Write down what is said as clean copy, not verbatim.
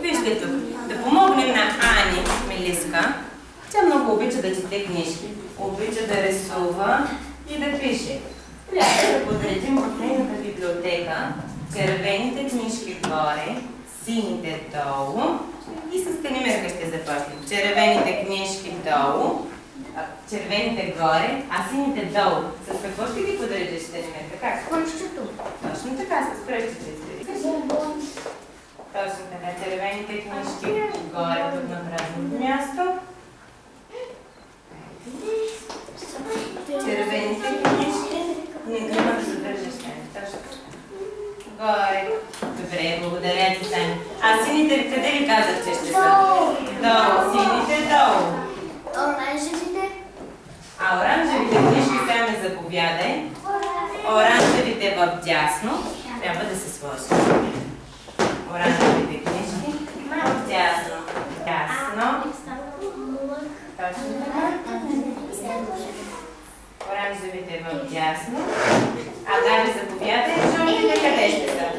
Вижте тук, да помогнем на Ани Мелиска. Тя много обича да чете книжки, обича да рисува и да пише. Трябва да подредим в нейната библиотека червените книжки горе, сините долу и с Станимирка ще започнем. Червените книжки долу, червените горе, а сините долу. С какво ще ги подредиш, Станимирка? Как? Пръщето. Точно така, с пръщите. Точно така, червените книжки горе тук на празното място. Червените книжки няма да задържаш Точно. Горе. Добре, благодаря ти, Таня. А сините къде ли казах, че ще са? Долу. Сините долу. Оранжевите. А оранжевите книжки сами заповядай. Оранжевите в дясно. Трябва да се сложи. Оранжевите книжки в дясно. Дясно. Точно така. Оранжевите в дясно. А Габи заповядай, жълтите къде ще са?